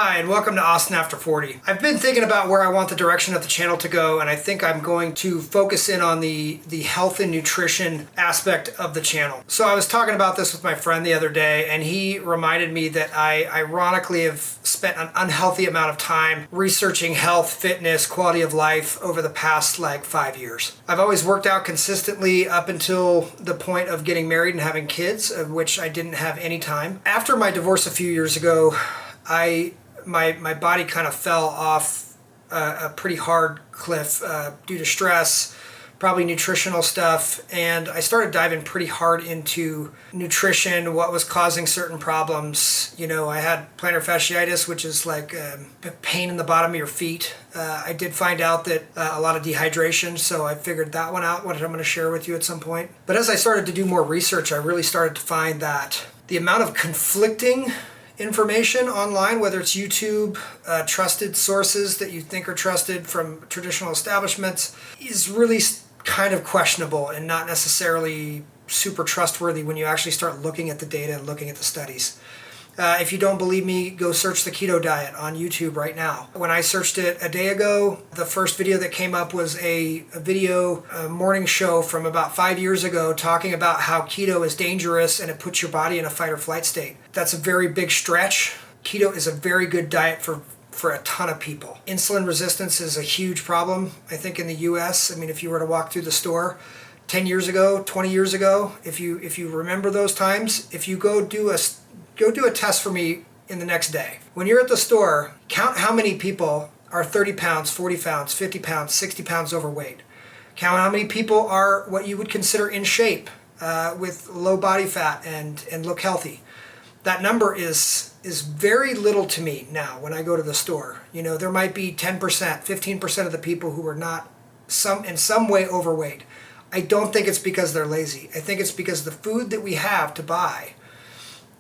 Hi, and welcome to Austin After 40. I've been thinking about where I want the direction of the channel to go, and I think I'm going to focus in on the health and nutrition aspect of the channel. So I was talking about this with my friend the other day, and he reminded me that I ironically have spent an unhealthy amount of time researching health, fitness, quality of life over the past 5 years. I've always worked out consistently up until the point of getting married and having kids, of which I didn't have any time. After my divorce a few years ago, my body kind of fell off a pretty hard cliff due to stress, probably nutritional stuff, and I started diving pretty hard into nutrition, what was causing certain problems. You know, I had plantar fasciitis, which is like pain in the bottom of your feet. I did find out that a lot of dehydration, so I figured that one out, what I'm going to share with you at some point. But as I started to do more research, I really started to find that the amount of conflicting information online, whether it's YouTube, trusted sources that you think are trusted from traditional establishments, is really kind of questionable and not necessarily super trustworthy when you actually start looking at the data and looking at the studies. If you don't believe me, go search the keto diet on YouTube right now. When I searched it a day ago, the first video that came up was a morning show from about 5 years ago talking about how keto is dangerous and it puts your body in a fight or flight state. That's a very big stretch. Keto is a very good diet for a ton of people. Insulin resistance is a huge problem, I think, in the US. I mean, if you were to walk through the store 10 years ago, 20 years ago, if you remember those times, if you go do a test for me in the next day. When you're at the store, count how many people are 30 pounds, 40 pounds, 50 pounds, 60 pounds overweight. Count how many people are what you would consider in shape, with low body fat and look healthy. That number is very little to me now when I go to the store. You know, there might be 10%, 15% of the people who are not in some way overweight. I don't think it's because they're lazy. I think it's because the food that we have to buy,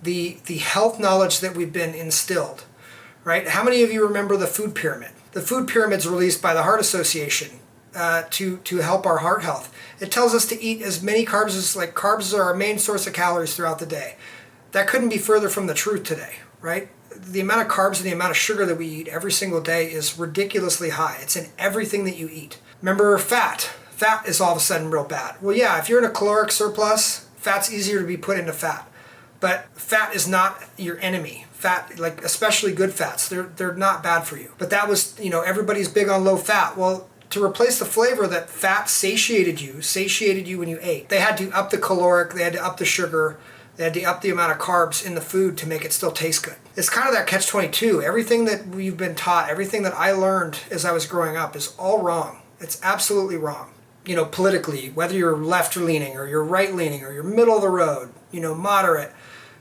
the health knowledge that we've been instilled, right? How many of you remember the food pyramid? The food pyramid's released by the Heart Association to help our heart health. It tells us to eat as many carbs as carbs are our main source of calories throughout the day. That couldn't be further from the truth today, right? The amount of carbs and the amount of sugar that we eat every single day is ridiculously high. It's in everything that you eat. Remember fat. Fat is all of a sudden real bad. Well, yeah, if you're in a caloric surplus, fat's easier to be put into fat. But fat is not your enemy. Fat, especially good fats, they're not bad for you. But that was, everybody's big on low fat. Well, to replace the flavor that fat satiated you when you ate, they had to up the caloric, they had to up the sugar, they had to up the amount of carbs in the food to make it still taste good. It's kind of that catch-22. Everything that we've been taught, everything that I learned as I was growing up is all wrong. It's absolutely wrong. Politically, whether you're left-leaning or you're right-leaning or you're middle of the road, moderate,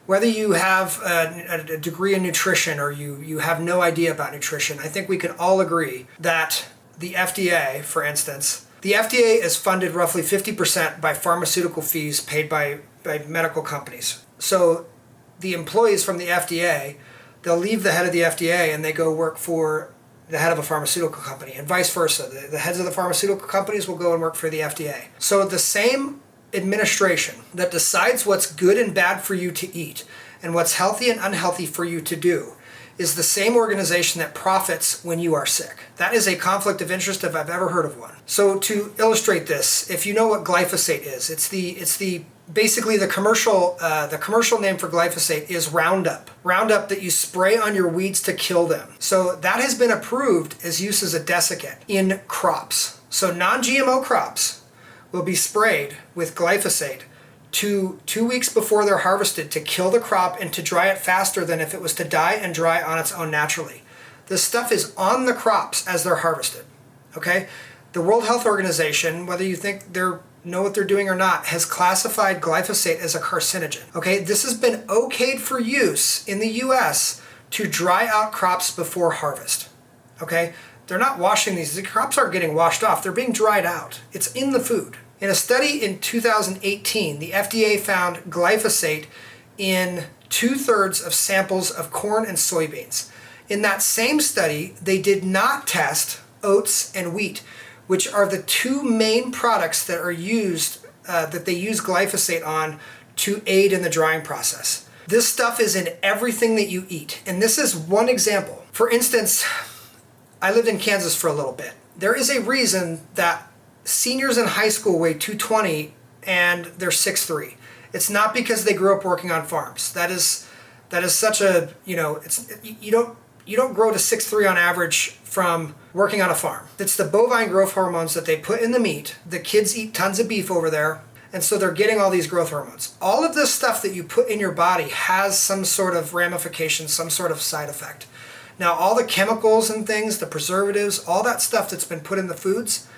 whether you have a degree in nutrition or you have no idea about nutrition, I think we can all agree that the FDA, for instance, the FDA is funded roughly 50% by pharmaceutical fees paid by medical companies. So the employees from the FDA, they'll leave the head of the FDA and they go work for the head of a pharmaceutical company, and vice versa. The heads of the pharmaceutical companies will go and work for the FDA. So the same administration that decides what's good and bad for you to eat and what's healthy and unhealthy for you to do is the same organization that profits when you are sick. That is a conflict of interest if I've ever heard of one. So to illustrate this, if you know what glyphosate is, it's basically the commercial name for glyphosate is Roundup. Roundup that you spray on your weeds to kill them. So that has been approved as use as a desiccant in crops. So non-GMO crops will be sprayed with glyphosate 2 weeks before they're harvested to kill the crop and to dry it faster than if it was to die and dry on its own naturally. This stuff is on the crops as they're harvested, okay? The World Health Organization, whether you think they know what they're doing or not, has classified glyphosate as a carcinogen, okay? This has been okayed for use in the US to dry out crops before harvest, okay? They're not washing these. The crops aren't getting washed off. They're being dried out. It's in the food. In a study in 2018, the FDA found glyphosate in 2/3 of samples of corn and soybeans. In that same study, they did not test oats and wheat, which are the two main products that are used, that they use glyphosate on to aid in the drying process. This stuff is in everything that you eat. And this is one example. For instance, I lived in Kansas for a little bit. There is a reason that seniors in high school weigh 220 and they're 6'3". It's not because they grew up working on farms. That is such a, you don't grow to 6'3" on average from working on a farm. It's the bovine growth hormones that they put in the meat. The kids eat tons of beef over there, and so they're getting all these growth hormones. All of this stuff that you put in your body has some sort of ramification, some sort of side effect. Now, all the chemicals and things, the preservatives, all that stuff that's been put in the foods,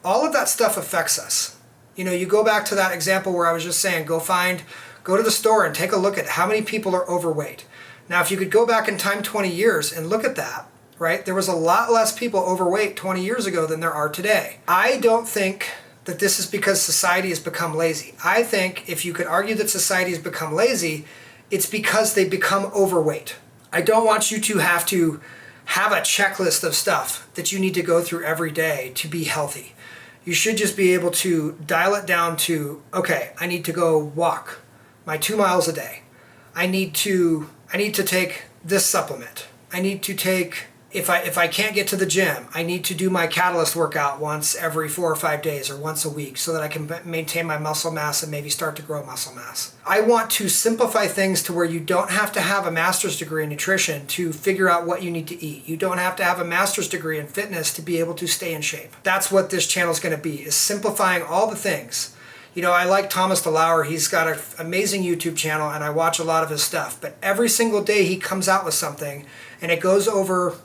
all of that stuff affects us. You go back to that example where I was just saying, go to the store and take a look at how many people are overweight. Now, if you could go back in time 20 years and look at that, right, there was a lot less people overweight 20 years ago than there are today. I don't think that this is because society has become lazy. I think if you could argue that society has become lazy, it's because they become overweight. I don't want you to have a checklist of stuff that you need to go through every day to be healthy. You should just be able to dial it down to, okay, I need to go walk my 2 miles a day. I need to take this supplement. I need to take, if I can't get to the gym, I need to do my Katalyst workout once every 4 or 5 days or once a week so that I can maintain my muscle mass and maybe start to grow muscle mass. I want to simplify things to where you don't have to have a master's degree in nutrition to figure out what you need to eat. You don't have to have a master's degree in fitness to be able to stay in shape. That's what this channel is going to be, is simplifying all the things. I like Thomas DeLauer. He's got an amazing YouTube channel, and I watch a lot of his stuff. But every single day he comes out with something, and it goes over,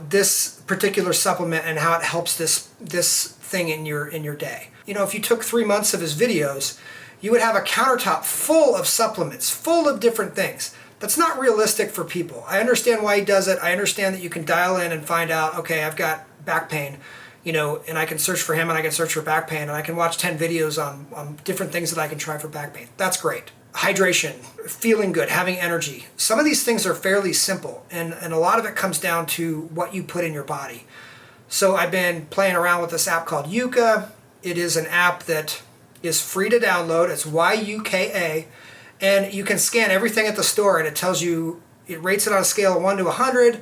this particular supplement and how it helps this thing in your day. If you took 3 months of his videos, you would have a countertop full of supplements, full of different things. That's not realistic for people. I understand why he does it. I understand that you can dial in and find out, okay, I've got back pain. And I can search for him and I can search for back pain and I can watch 10 videos on different things that I can try for back pain. That's great. Hydration, feeling good, having energy. Some of these things are fairly simple and a lot of it comes down to what you put in your body. So I've been playing around with this app called Yuka. It is an app that is free to download. It's YUKA. And you can scan everything at the store and it tells you, it rates it on a scale of 1 to 100.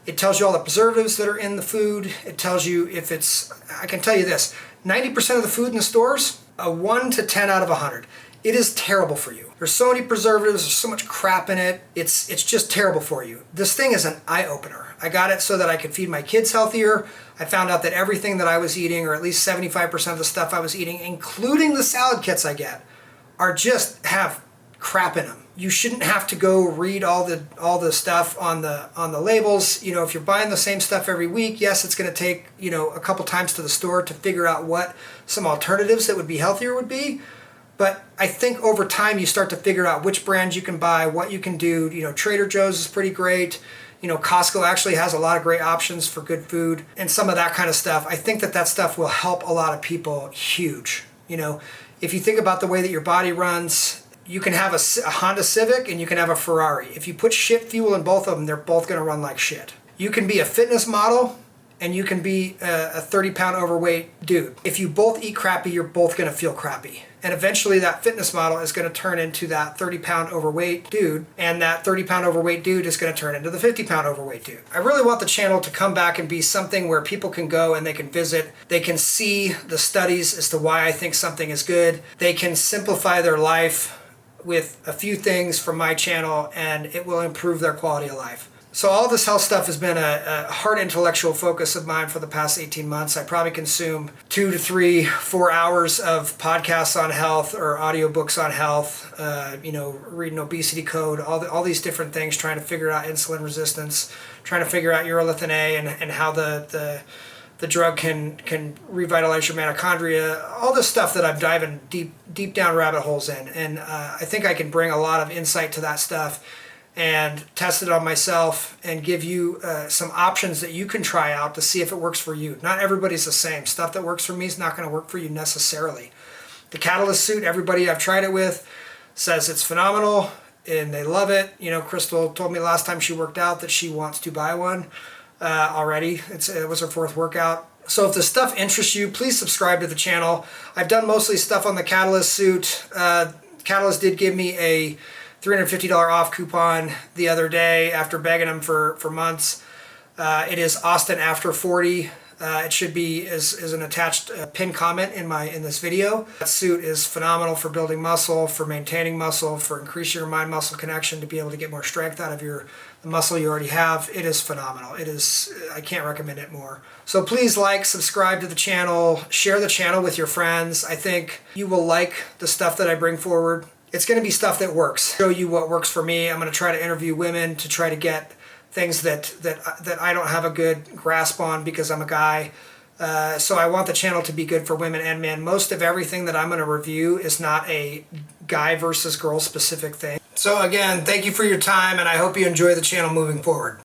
It tells you all the preservatives that are in the food. It tells you if it's, I can tell you this, 90% of the food in the stores, a 1 to 10 out of 100. It is terrible for you. There's so many preservatives, there's so much crap in it. It's just terrible for you. This thing is an eye-opener. I got it so that I could feed my kids healthier. I found out that everything that I was eating, or at least 75% of the stuff I was eating, including the salad kits I get, have crap in them. You shouldn't have to go read all the stuff on the labels. If you're buying the same stuff every week, yes, it's going to take a couple times to the store to figure out what some alternatives that would be healthier would be. But I think over time you start to figure out which brands you can buy, what you can do. Trader Joe's is pretty great. Costco actually has a lot of great options for good food and some of that kind of stuff. I think that stuff will help a lot of people huge. If you think about the way that your body runs, you can have a Honda Civic and you can have a Ferrari. If you put shit fuel in both of them, they're both going to run like shit. You can be a fitness model and you can be a 30-pound overweight dude. If you both eat crappy, you're both going to feel crappy. And eventually that fitness model is going to turn into that 30-pound overweight dude, and that 30-pound overweight dude is going to turn into the 50-pound overweight dude. I really want the channel to come back and be something where people can go and they can visit. They can see the studies as to why I think something is good. They can simplify their life with a few things from my channel, and it will improve their quality of life. So all this health stuff has been a hard intellectual focus of mine for the past 18 months. I probably consume 2 to 3, 4 hours of podcasts on health or audiobooks on health, reading Obesity Code, all these different things, trying to figure out insulin resistance, trying to figure out urolithin A and how the drug can revitalize your mitochondria, all this stuff that I'm diving deep down rabbit holes in. And I think I can bring a lot of insight to that stuff and test it on myself and give you some options that you can try out to see if it works for you. Not everybody's the same. Stuff that works for me is not going to work for you necessarily. The Katalyst suit, everybody I've tried it with says it's phenomenal and they love it. Crystal told me last time she worked out that she wants to buy one already. It was her 4th workout. So if the stuff interests you, please subscribe to the channel. I've done mostly stuff on the Katalyst suit. Katalyst did give me a $350 off coupon the other day after begging them for months. It is Austin After 40. It should be as an attached pinned comment in this video. That suit is phenomenal for building muscle, for maintaining muscle, for increasing your mind-muscle connection to be able to get more strength out of the muscle you already have. It is phenomenal. I can't recommend it more. So please like, subscribe to the channel, share the channel with your friends. I think you will like the stuff that I bring forward. It's going to be stuff that works. Show you what works for me. I'm going to try to interview women to try to get things that I don't have a good grasp on because I'm a guy. So I want the channel to be good for women and men. Most of everything that I'm going to review is not a guy versus girl specific thing. So again, thank you for your time, and I hope you enjoy the channel moving forward.